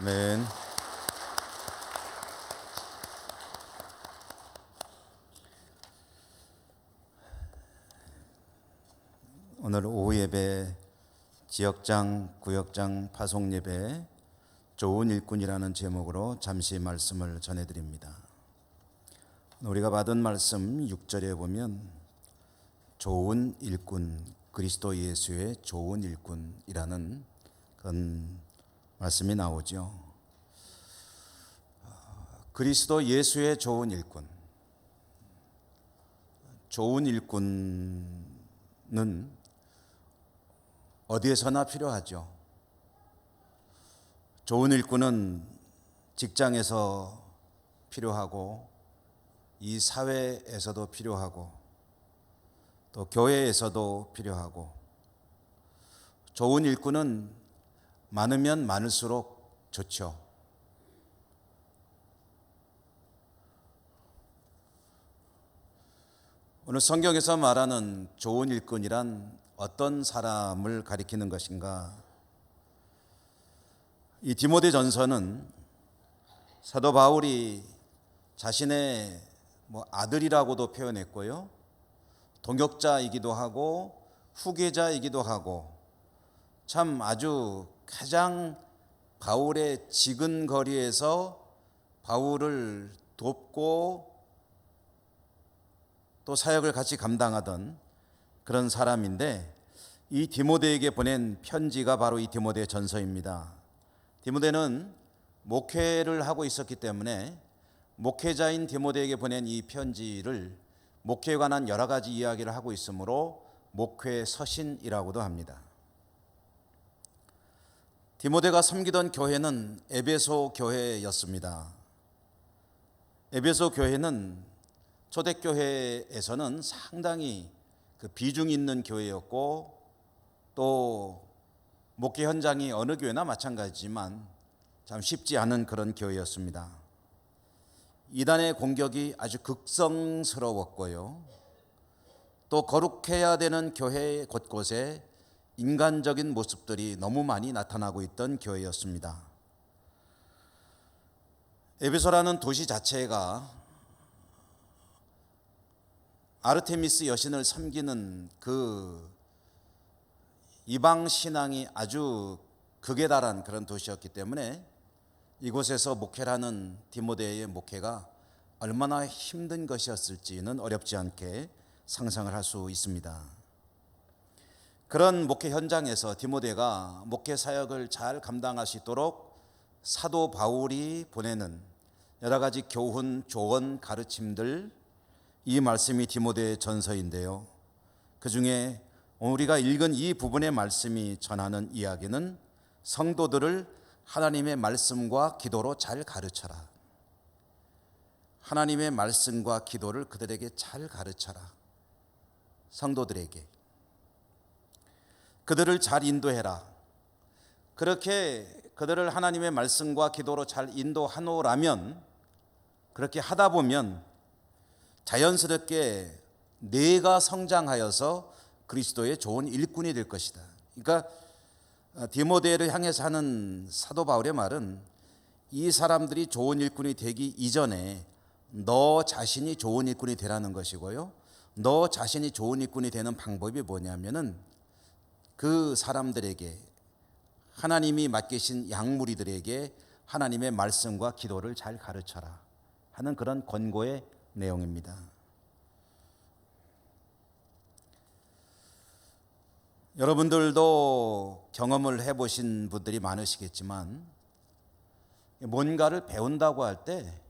아멘. 오늘 오후 예배 지역장, 구역장 파송 예배 좋은 일꾼이라는 제목으로 잠시 말씀을 전해드립니다. 우리가 받은 말씀 6절에 보면 좋은 일꾼, 그리스도 예수의 좋은 일꾼이라는 그런 말씀이 나오죠. 그리스도 예수의 좋은 일꾼. 좋은 일꾼은 어디에서나 필요하죠. 좋은 일꾼은 직장에서 필요하고 이 사회에서도 필요하고 또 교회에서도 필요하고 좋은 일꾼은 많으면 많을수록 좋죠. 오늘 성경에서 말하는 좋은 일꾼이란 어떤 사람을 가리키는 것인가? 이 디모데전서는 사도 바울이 자신의 아들이라고도 표현했고요, 동역자이기도 하고 후계자이기도 하고 참 아주 가장 바울의 지근거리에서 바울을 돕고 또 사역을 같이 감당하던 그런 사람인데, 이 디모데에게 보낸 편지가 바로 이 디모데 전서입니다. 디모데는 목회를 하고 있었기 때문에 목회자인 디모데에게 보낸 이 편지를 목회에 관한 여러 가지 이야기를 하고 있으므로 목회 서신이라고도 합니다. 디모데가 섬기던 교회는 에베소 교회였습니다. 에베소 교회는 초대교회에서는 상당히 비중 있는 교회였고 또 목회 현장이 어느 교회나 마찬가지지만 참 쉽지 않은 그런 교회였습니다. 이단의 공격이 아주 극성스러웠고요, 또 거룩해야 되는 교회 곳곳에 인간적인 모습들이 너무 많이 나타나고 있던 교회였습니다. 에베소라는 도시 자체가 아르테미스 여신을 섬기는 그 이방 신앙이 아주 극에 달한 그런 도시였기 때문에 이곳에서 목회를 하는 디모데의 목회가 얼마나 힘든 것이었을지는 어렵지 않게 상상을 할 수 있습니다. 그런 목회 현장에서 디모데가 목회 사역을 잘 감당할 수 있도록 사도 바울이 보내는 여러 가지 교훈, 조언, 가르침들, 이 말씀이 디모데 전서인데요, 그 중에 우리가 읽은 이 부분의 말씀이 전하는 이야기는 성도들을 하나님의 말씀과 기도로 잘 가르쳐라. 하나님의 말씀과 기도를 그들에게 잘 가르쳐라. 성도들에게 그들을 잘 인도해라. 그렇게 그들을 하나님의 말씀과 기도로 잘 인도하노라면, 그렇게 하다 보면 자연스럽게 내가 성장하여서 그리스도의 좋은 일꾼이 될 것이다. 그러니까 디모데를 향해서 하는 사도 바울의 말은 이 사람들이 좋은 일꾼이 되기 이전에 너 자신이 좋은 일꾼이 되라는 것이고요, 너 자신이 좋은 일꾼이 되는 방법이 뭐냐면은 그 사람들에게, 하나님이 맡기신 양무리들에게 하나님의 말씀과 기도를 잘 가르쳐라 하는 그런 권고의 내용입니다. 여러분들도 경험을 해보신 분들이 많으시겠지만 뭔가를 배운다고 할 때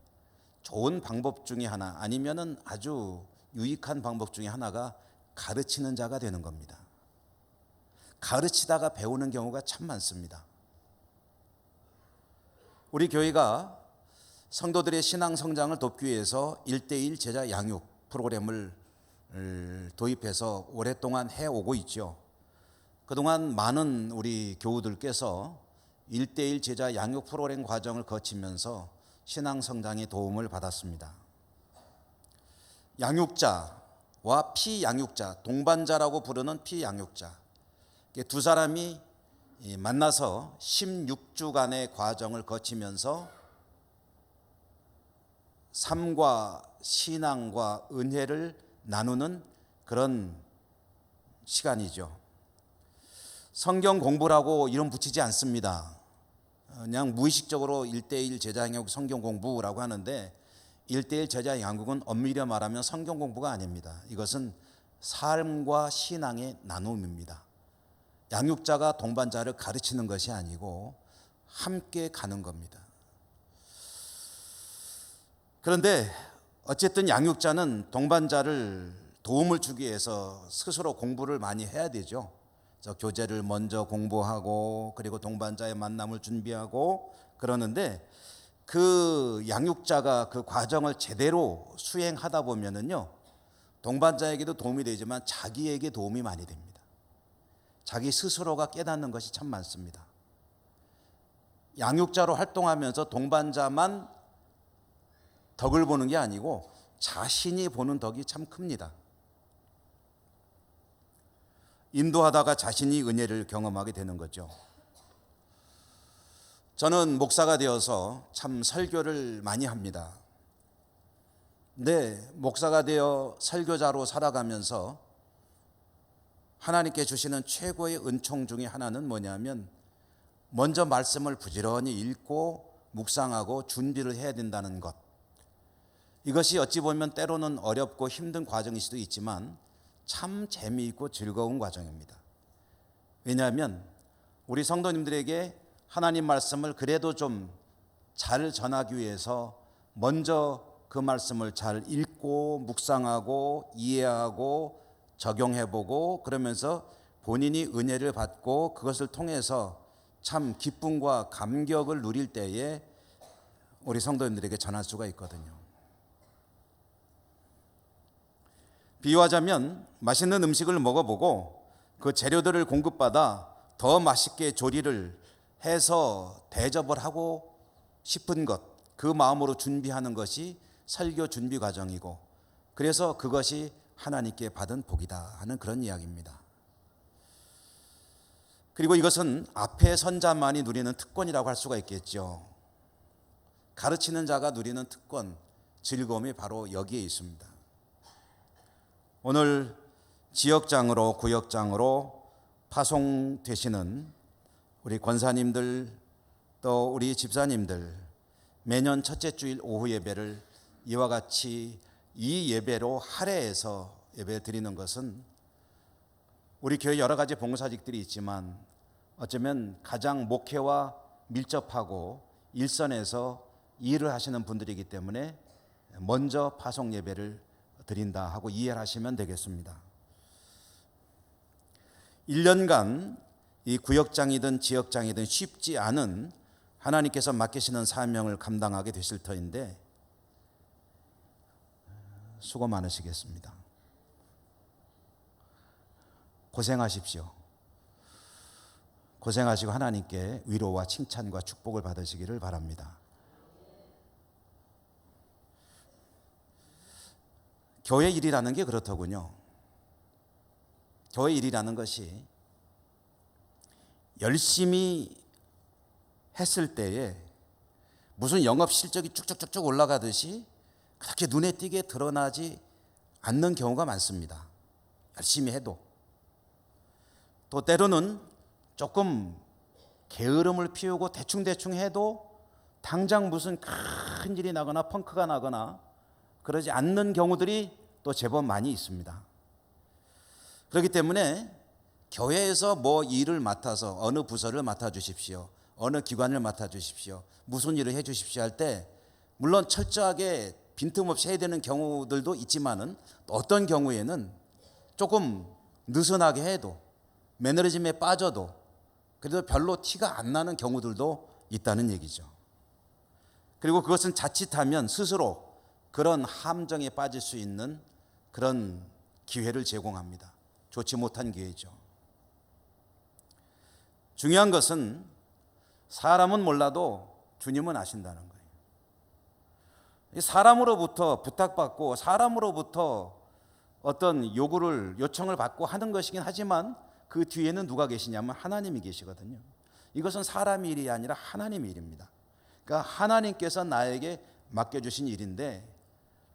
좋은 방법 중에 하나, 아니면은 아주 유익한 방법 중에 하나가 가르치는 자가 되는 겁니다. 가르치다가 배우는 경우가 참 많습니다. 우리 교회가 성도들의 신앙 성장을 돕기 위해서 1:1 제자 양육 프로그램을 도입해서 오랫동안 해오고 있죠. 그동안 많은 우리 교우들께서 1:1 제자 양육 프로그램 과정을 거치면서 신앙 성장에 도움을 받았습니다. 양육자와 피양육자, 동반자라고 부르는 피양육자, 두 사람이 만나서 16주간의 과정을 거치면서 삶과 신앙과 은혜를 나누는 그런 시간이죠. 성경 공부라고 이름 붙이지 않습니다. 그냥 무의식적으로 1:1 제자 양육 성경 공부라고 하는데 1:1 제자 양육은 엄밀히 말하면 성경 공부가 아닙니다. 이것은 삶과 신앙의 나눔입니다. 양육자가 동반자를 가르치는 것이 아니고 함께 가는 겁니다. 그런데 어쨌든 양육자는 동반자를 도움을 주기 위해서 스스로 공부를 많이 해야 되죠. 그래서 교재를 먼저 공부하고 그리고 동반자의 만남을 준비하고 그러는데 그 양육자가 그 과정을 제대로 수행하다 보면은요, 동반자에게도 도움이 되지만 자기에게 도움이 많이 됩니다. 자기 스스로가 깨닫는 것이 참 많습니다. 양육자로 활동하면서 동반자만 덕을 보는 게 아니고 자신이 보는 덕이 참 큽니다. 인도하다가 자신이 은혜를 경험하게 되는 거죠. 저는 목사가 되어서 참 설교를 많이 합니다. 근데 목사가 되어 설교자로 살아가면서 하나님께 주시는 최고의 은총 중에 하나는 뭐냐면 먼저 말씀을 부지런히 읽고 묵상하고 준비를 해야 된다는 것. 이것이 어찌 보면 때로는 어렵고 힘든 과정일 수도 있지만 참 재미있고 즐거운 과정입니다. 왜냐하면 우리 성도님들에게 하나님 말씀을 그래도 좀 잘 전하기 위해서 먼저 그 말씀을 잘 읽고 묵상하고 이해하고 적용해보고 그러면서 본인이 은혜를 받고 그것을 통해서 참 기쁨과 감격을 누릴 때에 우리 성도님들에게 전할 수가 있거든요. 비유하자면 맛있는 음식을 먹어보고 그 재료들을 공급받아 더 맛있게 조리를 해서 대접을 하고 싶은 것, 그 마음으로 준비하는 것이 설교 준비 과정이고 그래서 그것이 하나님께 받은 복이다 하는 그런 이야기입니다. 그리고 이것은 앞에 선 자만이 누리는 특권이라고 할 수가 있겠죠. 가르치는 자가 누리는 특권, 즐거움이 바로 여기에 있습니다. 오늘 지역장으로 구역장으로 파송되시는 우리 권사님들 또 우리 집사님들 매년 첫째 주일 오후 예배를 이와 같이 이 예배로 할애해서 예배 드리는 것은 우리 교회 여러 가지 봉사직들이 있지만 어쩌면 가장 목회와 밀접하고 일선에서 일을 하시는 분들이기 때문에 먼저 파송 예배를 드린다 하고 이해를 하시면 되겠습니다. 1년간 이 구역장이든 지역장이든 쉽지 않은 하나님께서 맡기시는 사명을 감당하게 되실 터인데 수고 많으시겠습니다. 고생하십시오. 고생하시고 하나님께 위로와 칭찬과 축복을 받으시기를 바랍니다. 교회 일이라는 게 그렇더군요. 교회 일이라는 것이 열심히 했을 때에 무슨 영업 실적이 쭉쭉쭉쭉 올라가듯이 그렇게 눈에 띄게 드러나지 않는 경우가 많습니다. 열심히 해도. 또 때로는 조금 게으름을 피우고 대충대충 해도 당장 무슨 큰 일이 나거나 펑크가 나거나 그러지 않는 경우들이 또 제법 많이 있습니다. 그렇기 때문에 교회에서 뭐 일을 맡아서 어느 부서를 맡아주십시오, 어느 기관을 맡아주십시오, 무슨 일을 해주십시오 할 때 물론 철저하게 빈틈없이 해야 되는 경우들도 있지만은 어떤 경우에는 조금 느슨하게 해도 매너리즘에 빠져도 그래도 별로 티가 안 나는 경우들도 있다는 얘기죠. 그리고 그것은 자칫하면 스스로 그런 함정에 빠질 수 있는 그런 기회를 제공합니다. 좋지 못한 기회죠. 중요한 것은 사람은 몰라도 주님은 아신다는 거예요. 사람으로부터 부탁받고 사람으로부터 어떤 요청을 받고 하는 것이긴 하지만 그 뒤에는 누가 계시냐면 하나님이 계시거든요. 이것은 사람의 일이 아니라 하나님의 일입니다. 그러니까 하나님께서 나에게 맡겨주신 일인데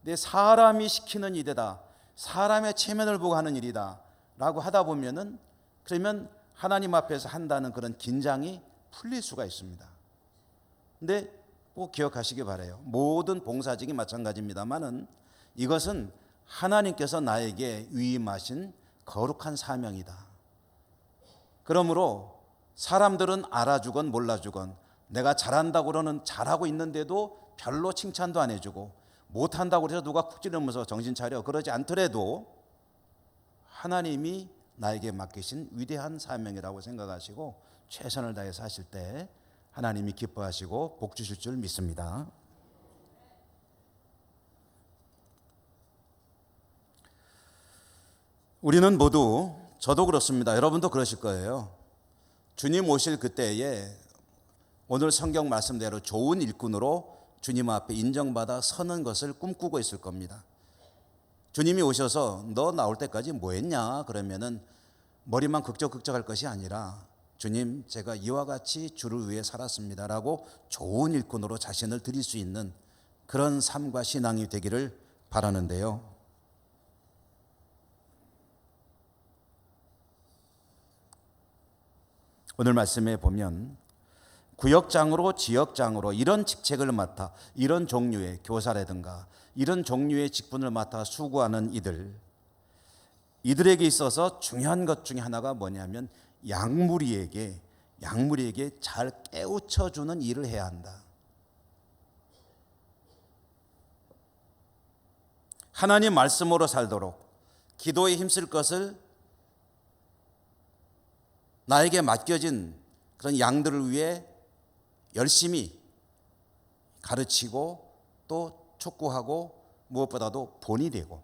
내 사람이 시키는 일이다, 사람의 체면을 보고 하는 일이다 라고 하다 보면은 그러면 하나님 앞에서 한다는 그런 긴장이 풀릴 수가 있습니다. 근데 꼭 기억하시기 바라요. 모든 봉사직이 마찬가지입니다만은 이것은 하나님께서 나에게 위임하신 거룩한 사명이다. 그러므로 사람들은 알아주건 몰라주건 내가 잘한다고는 잘하고 있는데도 별로 칭찬도 안 해주고 못한다고 해서 누가 쿡 찌르면서 정신 차려 그러지 않더라도 하나님이 나에게 맡기신 위대한 사명이라고 생각하시고 최선을 다해서 하실 때 하나님이 기뻐하시고 복 주실 줄 믿습니다. 우리는 모두, 저도 그렇습니다. 여러분도 그러실 거예요. 주님 오실 그때에 오늘 성경 말씀대로 좋은 일꾼으로 주님 앞에 인정받아 서는 것을 꿈꾸고 있을 겁니다. 주님이 오셔서 너 나올 때까지 뭐 했냐 그러면은 머리만 극적극적할 것이 아니라 주님 제가 이와 같이 주를 위해 살았습니다라고 좋은 일꾼으로 자신을 드릴 수 있는 그런 삶과 신앙이 되기를 바라는데요. 오늘 말씀에 보면 구역장으로 지역장으로 이런 직책을 맡아 이런 종류의 교사라든가 이런 종류의 직분을 맡아 수고하는 이들에게 있어서 중요한 것 중에 하나가 뭐냐면 양무리에게 잘 깨우쳐주는 일을 해야 한다. 하나님 말씀으로 살도록 기도에 힘쓸 것을 나에게 맡겨진 그런 양들을 위해 열심히 가르치고 또 촉구하고 무엇보다도 본이 되고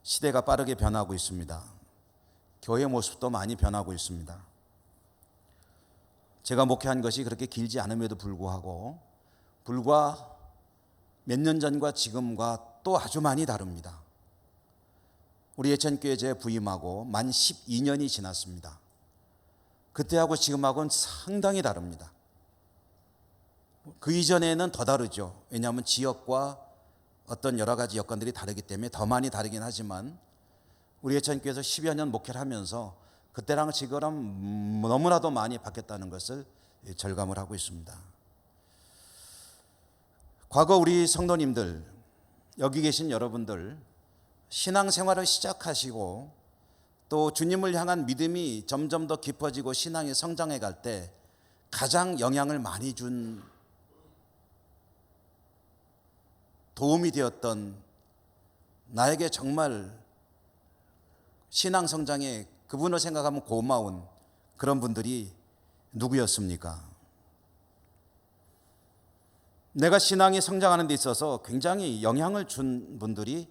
시대가 빠르게 변하고 있습니다. 교회 모습도 많이 변하고 있습니다. 제가 목회한 것이 그렇게 길지 않음에도 불구하고 불과 몇 년 전과 지금과 또 아주 많이 다릅니다. 우리 예천교회 재부임하고 만 12년이 지났습니다. 그때하고 지금하고는 상당히 다릅니다. 그 이전에는 더 다르죠. 왜냐하면 지역과 어떤 여러 가지 여건들이 다르기 때문에 더 많이 다르긴 하지만 우리 예천교회에서 10여 년 목회를 하면서 그때랑 지금은 너무나도 많이 바뀌었다는 것을 절감을 하고 있습니다. 과거 우리 성도님들, 여기 계신 여러분들 신앙생활을 시작하시고 또 주님을 향한 믿음이 점점 더 깊어지고 신앙이 성장해 갈 때 가장 영향을 많이 준 도움이 되었던 나에게 정말 신앙 성장에 그분을 생각하면 고마운 그런 분들이 누구였습니까? 내가 신앙이 성장하는 데 있어서 굉장히 영향을 준 분들이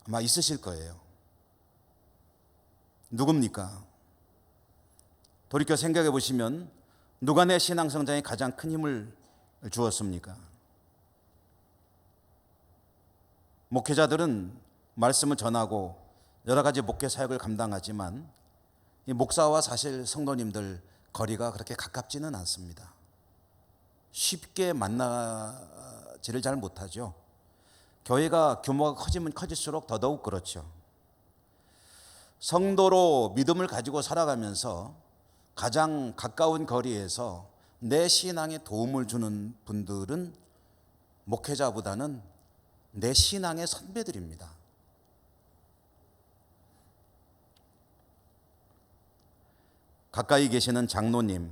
아마 있으실 거예요. 누굽니까? 돌이켜 생각해 보시면 누가 내 신앙 성장에 가장 큰 힘을 주었습니까? 목회자들은 말씀을 전하고 여러 가지 목회 사역을 감당하지만 이 목사와 사실 성도님들 거리가 그렇게 가깝지는 않습니다. 쉽게 만나지를 잘 못하죠. 교회가 규모가 커지면 커질수록 더더욱 그렇죠. 성도로 믿음을 가지고 살아가면서 가장 가까운 거리에서 내 신앙에 도움을 주는 분들은 목회자보다는 내 신앙의 선배들입니다. 가까이 계시는 장로님,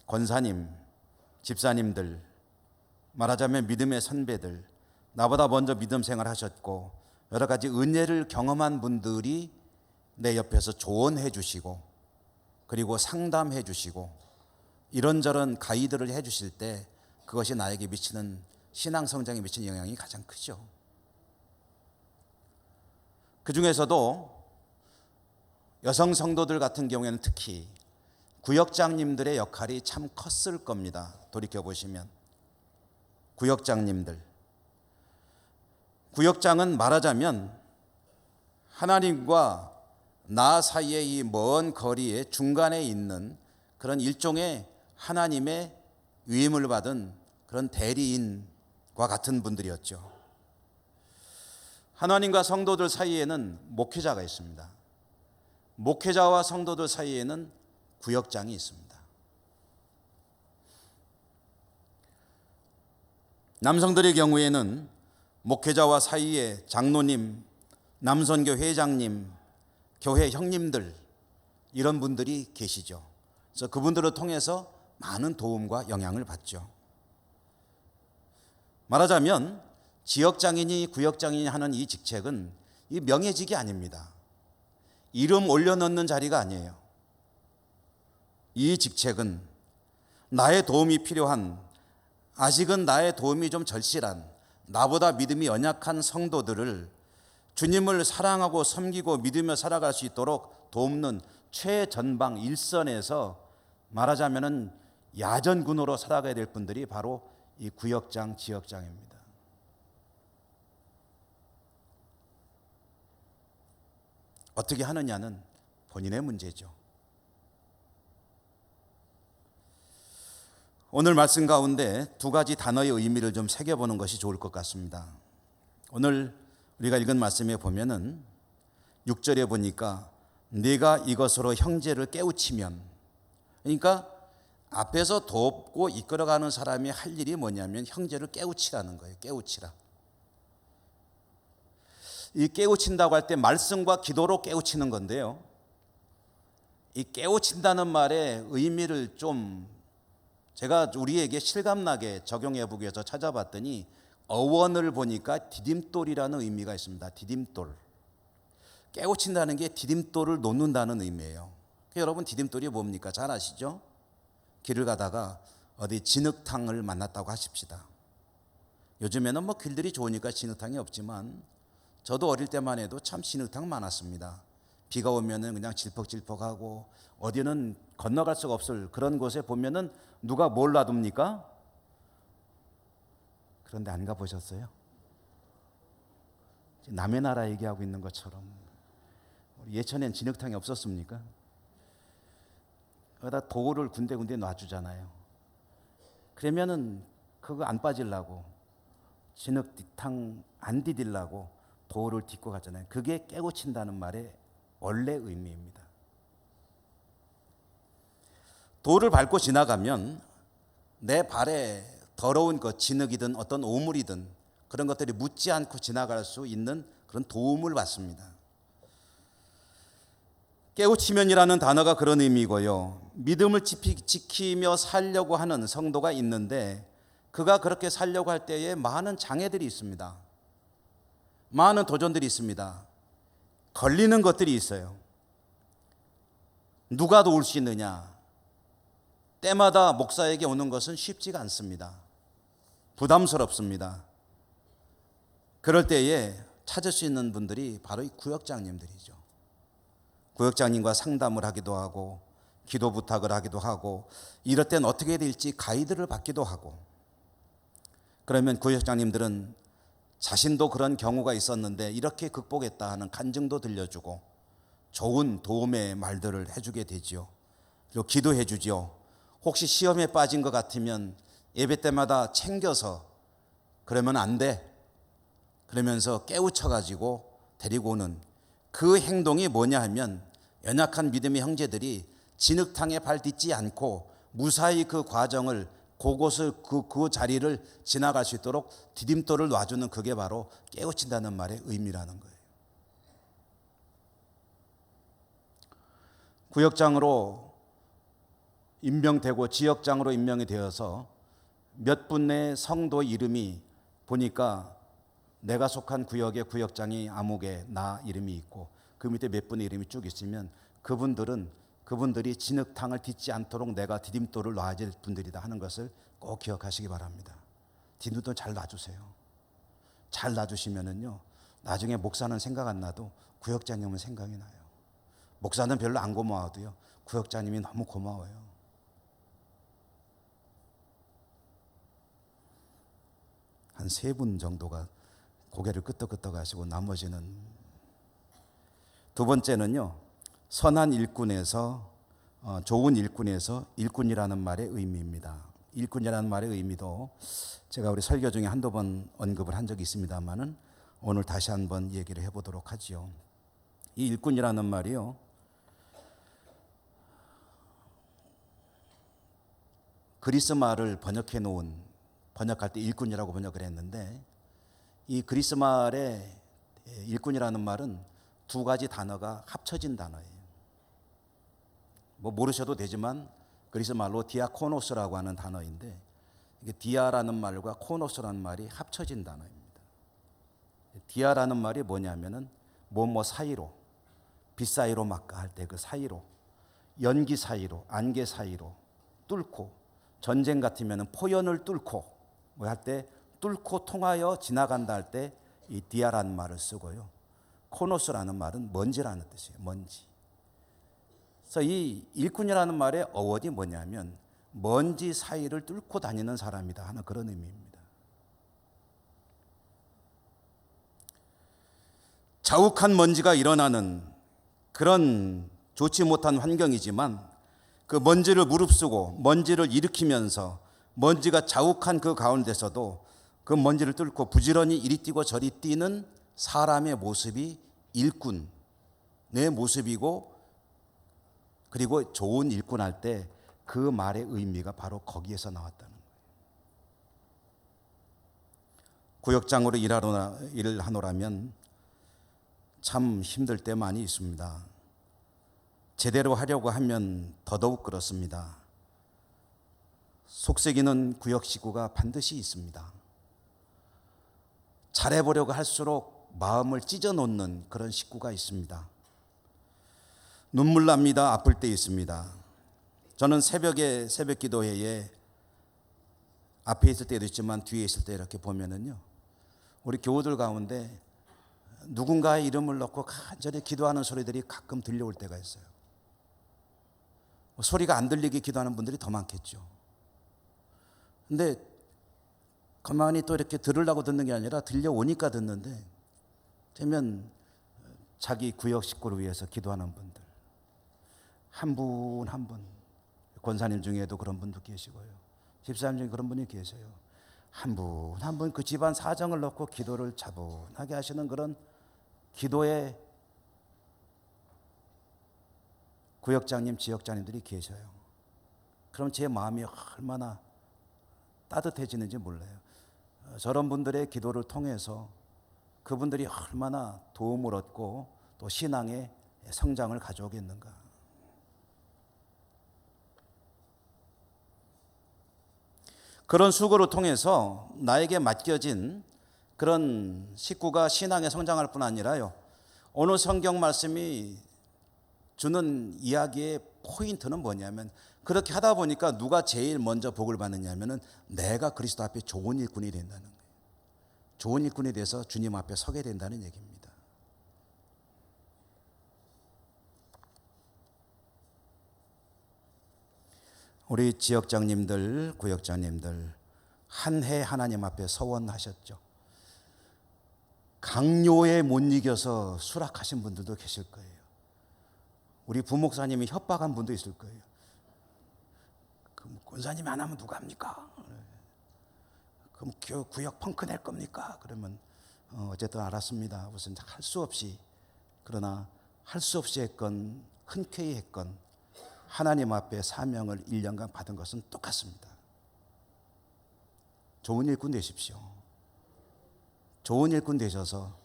권사님, 집사님들, 말하자면 믿음의 선배들, 나보다 먼저 믿음 생활 하셨고 여러 가지 은혜를 경험한 분들이 내 옆에서 조언해 주시고 그리고 상담해 주시고 이런저런 가이드를 해 주실 때 그것이 나에게 미치는 신앙 성장에 미치는 영향이 가장 크죠. 그 중에서도 여성 성도들 같은 경우에는 특히 구역장님들의 역할이 참 컸을 겁니다. 돌이켜보시면 구역장님들, 구역장은 말하자면 하나님과 나 사이의 이 먼 거리의 중간에 있는 그런 일종의 하나님의 위임을 받은 그런 대리인과 같은 분들이었죠. 하나님과 성도들 사이에는 목회자가 있습니다. 목회자와 성도들 사이에는 구역장이 있습니다. 남성들의 경우에는 목회자와 사이에 장로님, 남선교 회장님, 교회 형님들 이런 분들이 계시죠. 그래서 그분들을 통해서 많은 도움과 영향을 받죠. 말하자면 지역장인이 구역장인이 하는 이 직책은 이 명예직이 아닙니다. 이름 올려놓는 자리가 아니에요. 이 직책은 나의 도움이 필요한, 아직은 나의 도움이 좀 절실한, 나보다 믿음이 연약한 성도들을 주님을 사랑하고 섬기고 믿으며 살아갈 수 있도록 돕는 최전방 일선에서 말하자면 야전군으로 살아가야 될 분들이 바로 이 구역장, 지역장입니다. 어떻게 하느냐는 본인의 문제죠. 오늘 말씀 가운데 두 가지 단어의 의미를 좀 새겨보는 것이 좋을 것 같습니다. 오늘 우리가 읽은 말씀에 보면은 6절에 보니까 네가 이것으로 형제를 깨우치면, 그러니까 앞에서 돕고 이끌어가는 사람이 할 일이 뭐냐면 형제를 깨우치라는 거예요. 깨우치라. 이 깨우친다고 할 때 말씀과 기도로 깨우치는 건데요. 이 깨우친다는 말의 의미를 좀 제가 우리에게 실감나게 적용해 보기 위해서 찾아봤더니 어원을 보니까 디딤돌이라는 의미가 있습니다. 디딤돌. 깨우친다는 게 디딤돌을 놓는다는 의미예요. 여러분 디딤돌이 뭡니까? 잘 아시죠? 길을 가다가 어디 진흙탕을 만났다고 하십시다. 요즘에는 뭐 길들이 좋으니까 진흙탕이 없지만 저도 어릴 때만 해도 참 진흙탕 많았습니다. 비가 오면은 그냥 질퍽질퍽하고 어디는 건너갈 수가 없을 그런 곳에 보면은 누가 뭘 놔둡니까? 그런데 안 가보셨어요? 남의 나라 얘기하고 있는 것처럼 예천엔 진흙탕이 없었습니까? 거기다 돌을 군데군데 놔주잖아요. 그러면은 그거 안 빠지려고 진흙탕 안 디딜라고 돌을 딛고 가잖아요. 그게 깨우친다는 말의 원래 의미입니다. 돌을 밟고 지나가면 내 발에 더러운 것, 진흙이든 어떤 오물이든 그런 것들이 묻지 않고 지나갈 수 있는 그런 도움을 받습니다. 깨우치면이라는 단어가 그런 의미고요. 믿음을 지키며 살려고 하는 성도가 있는데 그가 그렇게 살려고 할 때에 많은 장애들이 있습니다. 많은 도전들이 있습니다. 걸리는 것들이 있어요. 누가 도울 수 있느냐? 때마다 목사에게 오는 것은 쉽지가 않습니다. 부담스럽습니다. 그럴 때에 찾을 수 있는 분들이 바로 이 구역장님들이죠. 구역장님과 상담을 하기도 하고 기도 부탁을 하기도 하고 이럴 땐 어떻게 될지 가이드를 받기도 하고, 그러면 구역장님들은 자신도 그런 경우가 있었는데 이렇게 극복했다 하는 간증도 들려주고 좋은 도움의 말들을 해주게 되지요. 그리고 기도해 주지요. 혹시 시험에 빠진 것 같으면 예배 때마다 챙겨서 그러면 안 돼, 그러면서 깨우쳐가지고 데리고 오는 그 행동이 뭐냐 하면 연약한 믿음의 형제들이 진흙탕에 발 딛지 않고 무사히 그 과정을 그곳을 그 자리를 지나갈 수 있도록 디딤돌을 놔주는, 그게 바로 깨우친다는 말의 의미라는 거예요. 구역장으로 임명되고 지역장으로 임명이 되어서 몇 분의 성도 이름이 보니까 내가 속한 구역의 구역장이 아무개 나 이름이 있고 그 밑에 몇 분의 이름이 쭉 있으면 그분들이 진흙탕을 딛지 않도록 내가 디딤돌을 놔야 될 분들이다 하는 것을 꼭 기억하시기 바랍니다. 디딤돌 잘 놔주세요. 잘 놔주시면은요, 나중에 목사는 생각 안 나도 구역장님은 생각이 나요. 목사는 별로 안 고마워도요, 구역장님이 너무 고마워요. 한 3분 정도가 고개를 끄덕끄덕 하시고 나머지는. 두 번째는요, 선한 일꾼에서 좋은 일꾼에서 일꾼이라는 말의 의미입니다. 일꾼이라는 말의 의미도 제가 우리 설교 중에 한두 번 언급을 한 적이 있습니다만은 오늘 다시 한번 얘기를 해보도록 하지요. 이 일꾼이라는 말이요, 그리스 말을 번역할 때 일꾼이라고 번역을 했는데, 이 그리스 말의 일꾼이라는 말은 두 가지 단어가 합쳐진 단어예요. 뭐 모르셔도 되지만 그리스 말로 디아코노스라고 하는 단어인데, 이게 디아라는 말과 코노스라는 말이 합쳐진 단어입니다. 디아라는 말이 뭐냐면은 뭐뭐 사이로, 빛 사이로 막가 할 때 그 사이로, 연기 사이로, 안개 사이로 뚫고, 전쟁 같으면은 포연을 뚫고 뭐 할 때 뚫고 통하여 지나간다 할 때 이 디아라는 말을 쓰고요. 코노스라는 말은 먼지라는 뜻이에요. 먼지. 그래서 이 일꾼이라는 말의 어원이 뭐냐면 먼지 사이를 뚫고 다니는 사람이다 하는 그런 의미입니다. 자욱한 먼지가 일어나는 그런 좋지 못한 환경이지만 그 먼지를 무릅쓰고 먼지를 일으키면서 먼지가 자욱한 그 가운데서도 그 먼지를 뚫고 부지런히 이리 뛰고 저리 뛰는 사람의 모습이 일꾼, 내 모습이고, 그리고 좋은 일꾼 할 때 그 말의 의미가 바로 거기에서 나왔다는 거예요. 구역장으로 일을 하노라면 참 힘들 때 많이 있습니다. 제대로 하려고 하면 더더욱 그렇습니다. 속썩이는 구역 식구가 반드시 있습니다. 잘해보려고 할수록 마음을 찢어놓는 그런 식구가 있습니다. 눈물 납니다. 아플 때 있습니다. 저는 새벽에 새벽 기도회에 앞에 있을 때도 있지만 뒤에 있을 때 이렇게 보면은요, 우리 교우들 가운데 누군가의 이름을 넣고 간절히 기도하는 소리들이 가끔 들려올 때가 있어요. 소리가 안 들리게 기도하는 분들이 더 많겠죠. 근데 가만히 또 이렇게 들으려고 듣는 게 아니라 들려오니까 듣는데, 되면 자기 구역 식구를 위해서 기도하는 분들 한 분 한 분, 권사님 중에도 그런 분도 계시고요, 집사님 중에 그런 분이 계세요. 한 분 한 분 그 집안 사정을 놓고 기도를 차분하게 하시는 그런 기도의 구역장님, 지역장님들이 계셔요. 그럼 제 마음이 얼마나 따뜻해지는지 몰라요. 저런 분들의 기도를 통해서 그분들이 얼마나 도움을 얻고 또 신앙의 성장을 가져오겠는가. 그런 수고를 통해서 나에게 맡겨진 그런 식구가 신앙에 성장할 뿐 아니라요, 오늘 성경 말씀이 주는 이야기의 포인트는 뭐냐면, 그렇게 하다 보니까 누가 제일 먼저 복을 받느냐면은 내가 그리스도 앞에 좋은 일꾼이 된다는 거예요. 좋은 일꾼이 돼서 주님 앞에 서게 된다는 얘기입니다. 우리 지역장님들, 구역장님들 한 해 하나님 앞에 서원하셨죠. 강요에 못 이겨서 수락하신 분들도 계실 거예요. 우리 부목사님이 협박한 분도 있을 거예요. 그럼 권사님이 안 하면 누가 합니까? 그럼 구역 펑크 낼 겁니까? 그러면 어쨌든 알았습니다. 무슨 할 수 없이, 그러나 할 수 없이 했건 흔쾌히 했건 하나님 앞에 사명을 1년간 받은 것은 똑같습니다. 좋은 일꾼 되십시오. 좋은 일꾼 되셔서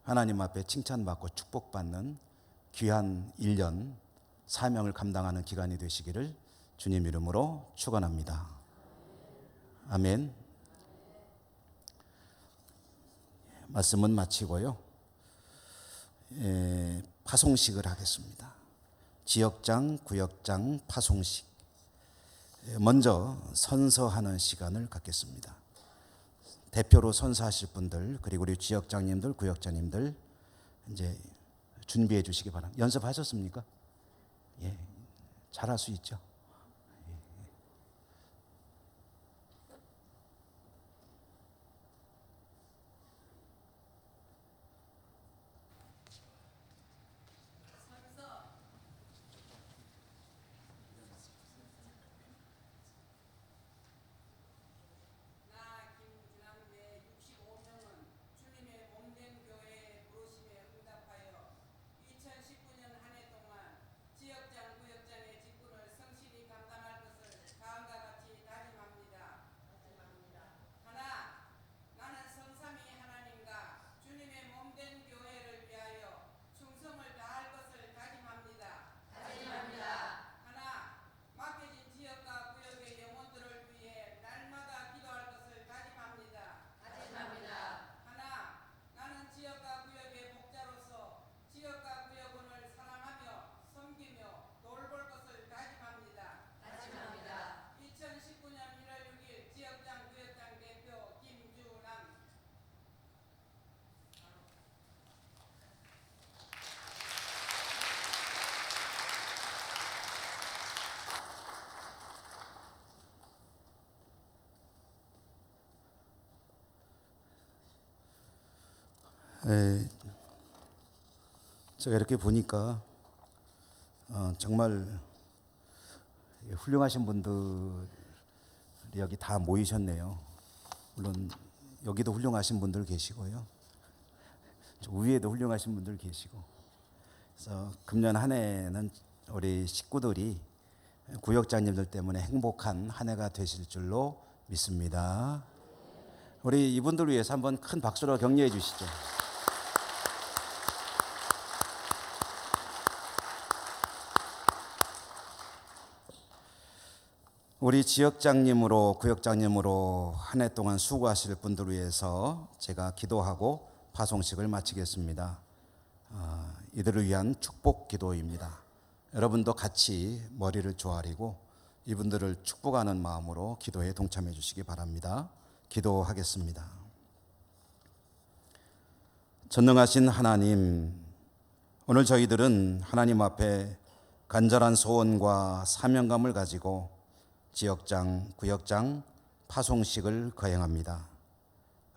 하나님 앞에 칭찬받고 축복받는 귀한 1년 사명을 감당하는 기간이 되시기를 주님 이름으로 축원합니다. 아멘. 말씀은 마치고요, 파송식을 하겠습니다. 지역장, 구역장 파송식. 먼저 선서하는 시간을 갖겠습니다. 대표로 선서하실 분들, 그리고 우리 지역장님들, 구역장님들 이제 준비해 주시기 바랍니다. 연습하셨습니까? 예, 잘할 수 있죠. 제가 이렇게 보니까 정말 훌륭하신 분들이 여기 다 모이셨네요. 물론 여기도 훌륭하신 분들 계시고요. 저 위에도 훌륭하신 분들 계시고. 그래서 금년 한 해는 우리 식구들이 구역장님들 때문에 행복한 한 해가 되실 줄로 믿습니다. 우리 이분들 위해서 한번 큰 박수로 격려해 주시죠. 우리 지역장님으로 구역장님으로 한 해 동안 수고하실 분들을 위해서 제가 기도하고 파송식을 마치겠습니다. 이들을 위한 축복 기도입니다. 여러분도 같이 머리를 조아리고 이분들을 축복하는 마음으로 기도에 동참해 주시기 바랍니다. 기도하겠습니다. 전능하신 하나님, 오늘 저희들은 하나님 앞에 간절한 소원과 사명감을 가지고 지역장, 구역장, 파송식을 거행합니다.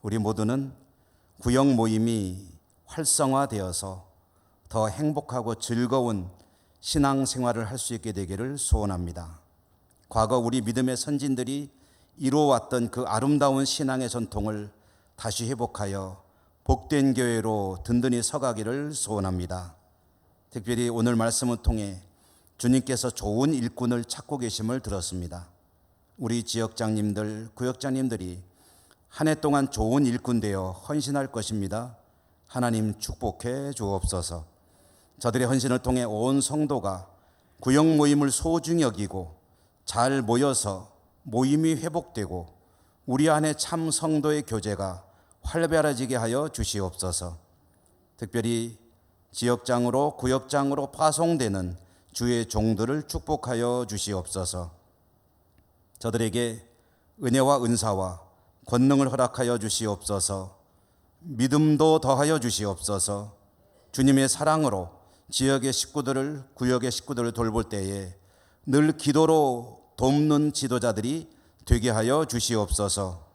우리 모두는 구역 모임이 활성화되어서 더 행복하고 즐거운 신앙생활을 할 수 있게 되기를 소원합니다. 과거 우리 믿음의 선진들이 이루어왔던 그 아름다운 신앙의 전통을 다시 회복하여 복된 교회로 든든히 서가기를 소원합니다. 특별히 오늘 말씀을 통해 주님께서 좋은 일꾼을 찾고 계심을 들었습니다. 우리 지역장님들, 구역장님들이 한 해 동안 좋은 일꾼 되어 헌신할 것입니다. 하나님 축복해 주옵소서. 저들의 헌신을 통해 온 성도가 구역 모임을 소중히 여기고 잘 모여서 모임이 회복되고 우리 안에 참 성도의 교제가 활발해지게 하여 주시옵소서. 특별히 지역장으로 구역장으로 파송되는 주의 종들을 축복하여 주시옵소서. 저들에게 은혜와 은사와 권능을 허락하여 주시옵소서. 믿음도 더하여 주시옵소서. 주님의 사랑으로 지역의 식구들을, 구역의 식구들을 돌볼 때에 늘 기도로 돕는 지도자들이 되게 하여 주시옵소서.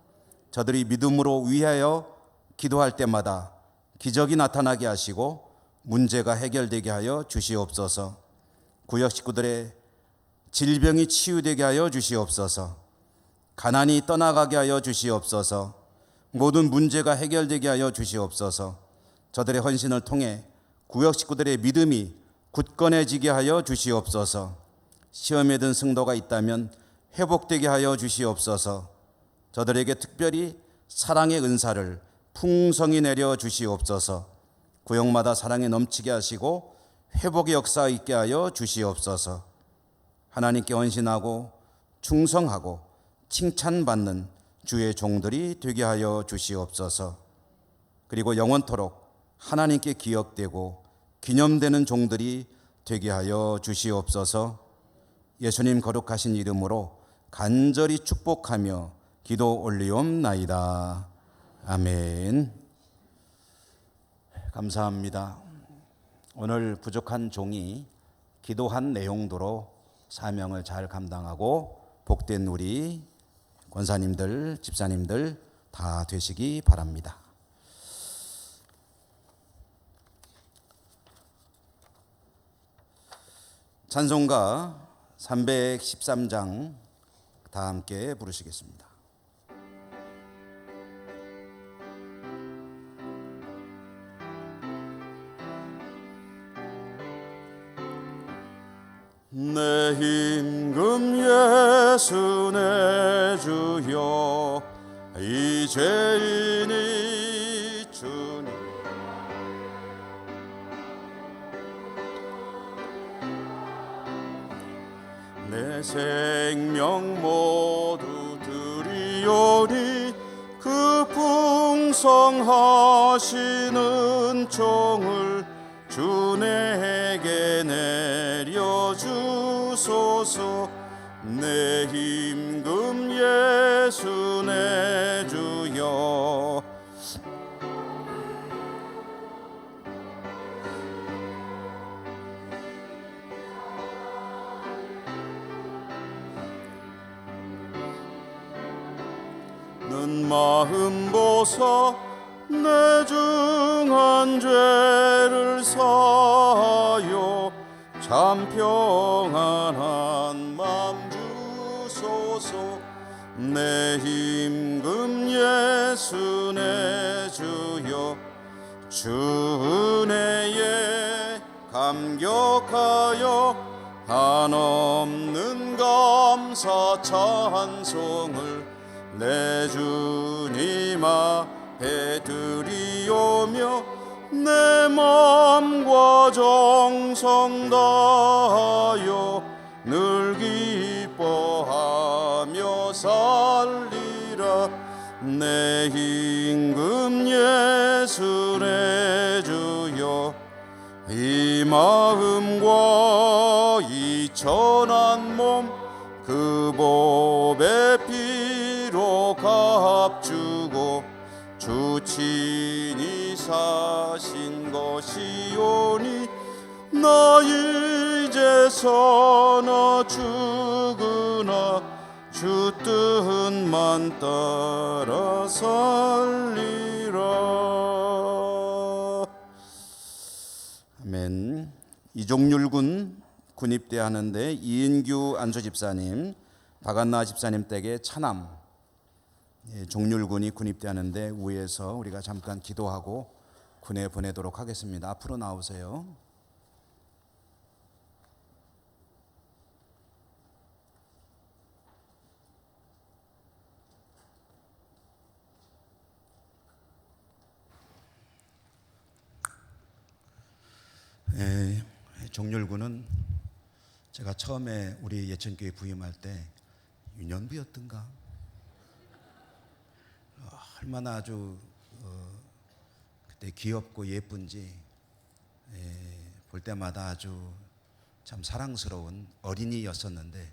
저들이 믿음으로 위하여 기도할 때마다 기적이 나타나게 하시고 문제가 해결되게 하여 주시옵소서. 구역 식구들의 질병이 치유되게 하여 주시옵소서. 가난이 떠나가게 하여 주시옵소서. 모든 문제가 해결되게 하여 주시옵소서. 저들의 헌신을 통해 구역 식구들의 믿음이 굳건해지게 하여 주시옵소서. 시험에 든 성도가 있다면 회복되게 하여 주시옵소서. 저들에게 특별히 사랑의 은사를 풍성히 내려 주시옵소서. 구역마다 사랑이 넘치게 하시고 회복의 역사 있게 하여 주시옵소서. 하나님께 헌신하고 충성하고 칭찬받는 주의 종들이 되게 하여 주시옵소서. 그리고 영원토록 하나님께 기억되고 기념되는 종들이 되게 하여 주시옵소서. 예수님 거룩하신 이름으로 간절히 축복하며 기도 올리옵나이다. 아멘. 감사합니다. 오늘 부족한 종이 기도한 내용도로 사명을 잘 감당하고 복된 우리 권사님들, 집사님들 다 되시기 바랍니다. 찬송가 313장 다 함께 부르시겠습니다. 내 임금 예수 내 주여 이 죄인이 주님 내 생명 모두 드리오니 그 풍성하시는 종을 주 내게 내려주소서. 내 임금 예수 내 주여 는 마음 보사 내 중한 죄를 사하여 참 평안한 맘 주소서. 내 힘금 예수 내 주여 주 은혜에 감격하여 한없는 감사 찬송을 내 주님 앞에 드리오며 내 맘과 정성 다하여 늘 기뻐하며 살리라. 내 임금 예수 내 주여 이 마음과 이 천한 몸 그 보배 피로 값주고 주 친히 사신 것이오니 나 이제서나 죽으나 주 뜻만 따라 살리라. 아멘. 이종률군 군입대 하는데 이인규 안수 집사님, 박안나 집사님 댁에 차남 종률군이 군입대 하는데 위에서 우리가 잠깐 기도하고 군에 보내도록 하겠습니다. 앞으로 나오세요. 종률군은 제가 처음에 우리 예천교회 부임할 때 유년부였던가 얼마나 아주 그때 귀엽고 예쁜지 볼 때마다 아주 참 사랑스러운 어린이였었는데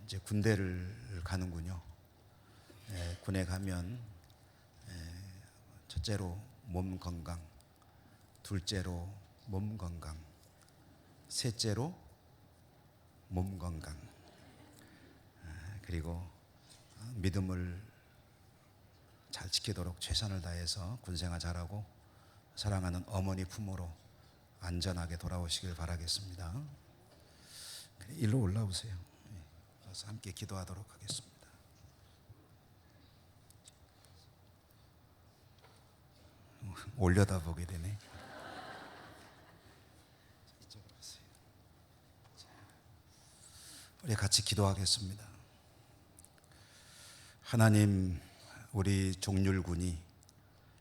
이제 군대를 가는군요. 군에 가면 첫째로 몸 건강, 둘째로 몸 건강, 셋째로 몸 건강, 그리고 믿음을 잘 지키도록 최선을 다해서 군생활 잘하고 사랑하는 어머니 품으로 안전하게 돌아오시길 바라겠습니다. 일로 올라오세요. 와서 함께 기도하도록 하겠습니다. 올려다 보게 되네. 우리 같이 기도하겠습니다. 하나님, 우리 종률군이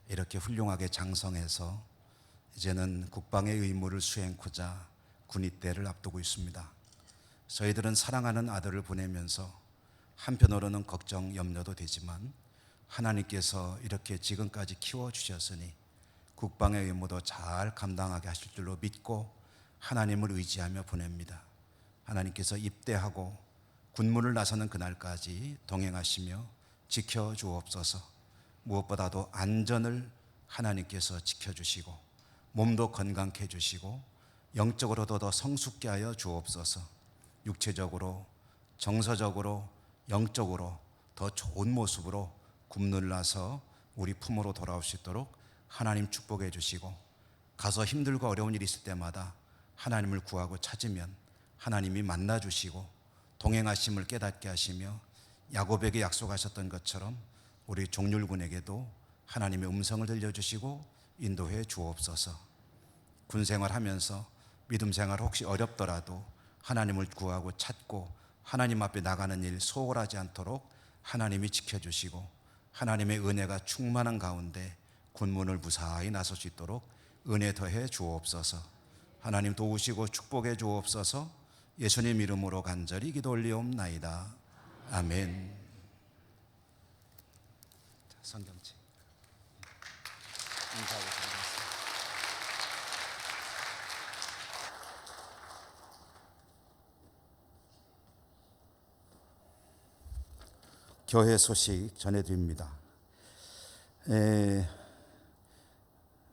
이렇게 훌륭하게 장성해서 이제는 국방의 의무를 수행코자 군입대를 앞두고 있습니다. 저희들은 사랑하는 아들을 보내면서 한편으로는 걱정, 염려도 되지만 하나님께서 이렇게 지금까지 키워주셨으니 국방의 의무도 잘 감당하게 하실 줄로 믿고 하나님을 의지하며 보냅니다. 하나님께서 입대하고 군무를 나서는 그날까지 동행하시며 지켜주옵소서. 무엇보다도 안전을 하나님께서 지켜주시고 몸도 건강케 해주시고 영적으로도 더 성숙케 하여 주옵소서. 육체적으로, 정서적으로, 영적으로 더 좋은 모습으로 군무를 나서 우리 품으로 돌아올 수 있도록 하나님 축복해 주시고, 가서 힘들고 어려운 일이 있을 때마다 하나님을 구하고 찾으면 하나님이 만나주시고 동행하심을 깨닫게 하시며 야곱에게 약속하셨던 것처럼 우리 종률군에게도 하나님의 음성을 들려주시고 인도해 주옵소서. 군생활하면서 믿음생활 혹시 어렵더라도 하나님을 구하고 찾고 하나님 앞에 나가는 일 소홀하지 않도록 하나님이 지켜주시고 하나님의 은혜가 충만한 가운데 군문을 무사히 나설 수 있도록 은혜 더해 주옵소서. 하나님 도우시고 축복해 주옵소서. 예수님 이름으로 간절히 기도 올리옵나이다. 아멘. 성경책 인사하고 드리겠습니다. 교회 소식 전해드립니다.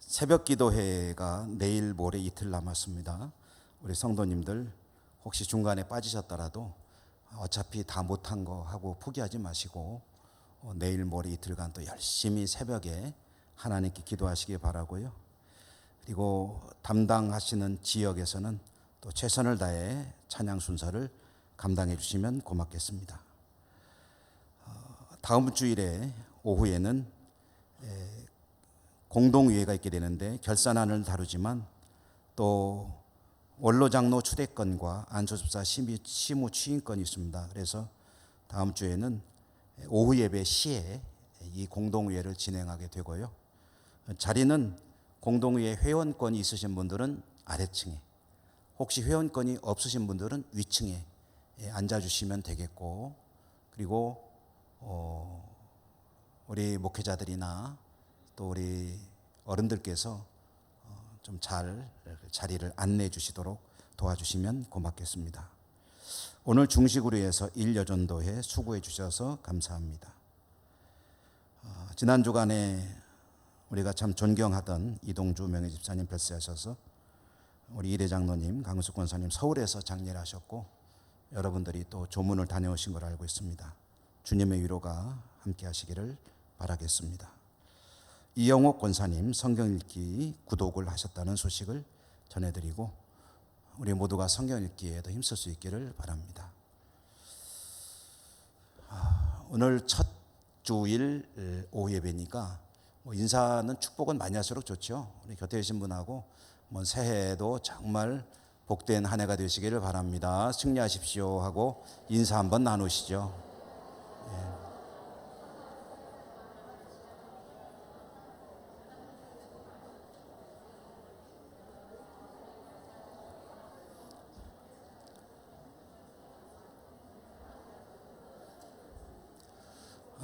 새벽 기도회가 내일 모레 이틀 남았습니다. 우리 성도님들 혹시 중간에 빠지셨더라도 어차피 다 못한 거 하고 포기하지 마시고 내일 모레 이틀간 또 열심히 새벽에 하나님께 기도하시기 바라고요. 그리고 담당하시는 지역에서는 또 최선을 다해 찬양 순서를 감당해 주시면 고맙겠습니다. 다음 주일에 오후에는 공동회의가 있게 되는데 결산안을 다루지만 또 원로장로 추대건과 안소집사 시무 추인건이 있습니다. 그래서 다음 주에는 오후 예배 시에 이 공동회의를 진행하게 되고요. 자리는 공동회의 회원권이 있으신 분들은 아래층에, 혹시 회원권이 없으신 분들은 위층에 앉아주시면 되겠고, 그리고 우리 목회자들이나 또 우리 어른들께서 좀 잘 자리를 안내해 주시도록 도와주시면 고맙겠습니다. 오늘 중식으로 해서 일여전도회 수고해 주셔서 감사합니다. 지난 주간에 우리가 참 존경하던 이동주 명예집사님 별세하셔서 우리 이대 장로님, 강은숙 권사님 서울에서 장례를 하셨고 여러분들이 또 조문을 다녀오신 걸 알고 있습니다. 주님의 위로가 함께 하시기를 바라겠습니다. 이영옥 권사님 성경 읽기 구독을 하셨다는 소식을 전해드리고 우리 모두가 성경 읽기에도 힘쓸 수 있기를 바랍니다. 오늘 첫 주일 오후 예배니까 인사는 축복은 많이 할수록 좋죠. 우리 곁에 계신 분하고 새해에도 정말 복된 한 해가 되시기를 바랍니다. 승리하십시오 하고 인사 한번 나누시죠.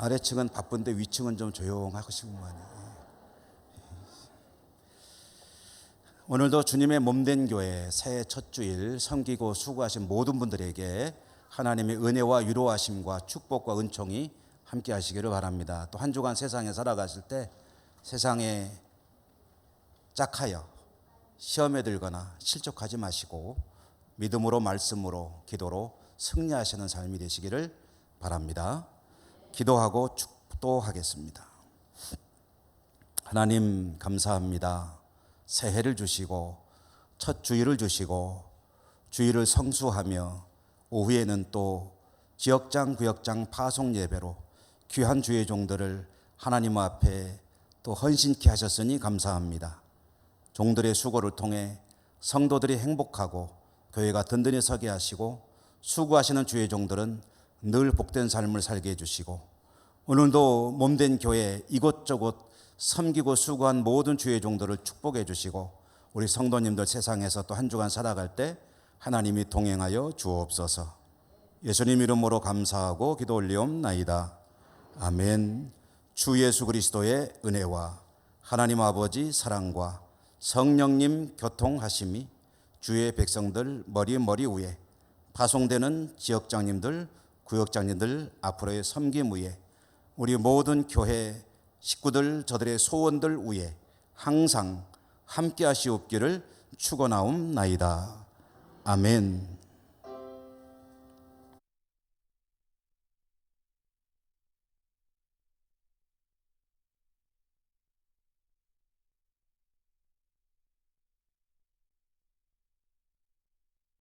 아래층은 바쁜데 위층은 좀 조용하시구만요. 오늘도 주님의 몸된 교회 새해 첫 주일 섬기고 수고하신 모든 분들에게 하나님의 은혜와 위로하심과 축복과 은총이 함께 하시기를 바랍니다. 또 한 주간 세상에 살아가실 때 세상에 짝하여 시험에 들거나 실족하지 마시고 믿음으로 말씀으로 기도로 승리하시는 삶이 되시기를 바랍니다. 기도하고 축도하겠습니다. 하나님 감사합니다. 새해를 주시고 첫 주일을 주시고 주일을 성수하며 오후에는 또 지역장 구역장 파송 예배로 귀한 주의 종들을 하나님 앞에 또 헌신케 하셨으니 감사합니다. 종들의 수고를 통해 성도들이 행복하고 교회가 든든히 서게 하시고 수고하시는 주의 종들은 늘 복된 삶을 살게 해주시고 오늘도 몸된 교회 이곳저곳 섬기고 수고한 모든 주의 종들을 축복해 주시고 우리 성도님들 세상에서 또 한 주간 살아갈 때 하나님이 동행하여 주옵소서. 예수님 이름으로 감사하고 기도 올리옵나이다. 아멘. 주 예수 그리스도의 은혜와 하나님 아버지 사랑과 성령님 교통하심이 주의 백성들 머리 위에 파송되는 지역장님들 구역장님들 앞으로의 섬김 위에 우리 모든 교회 식구들 저들의 소원들 위에 항상 함께 하시옵기를 축원하옵나이다. 아멘.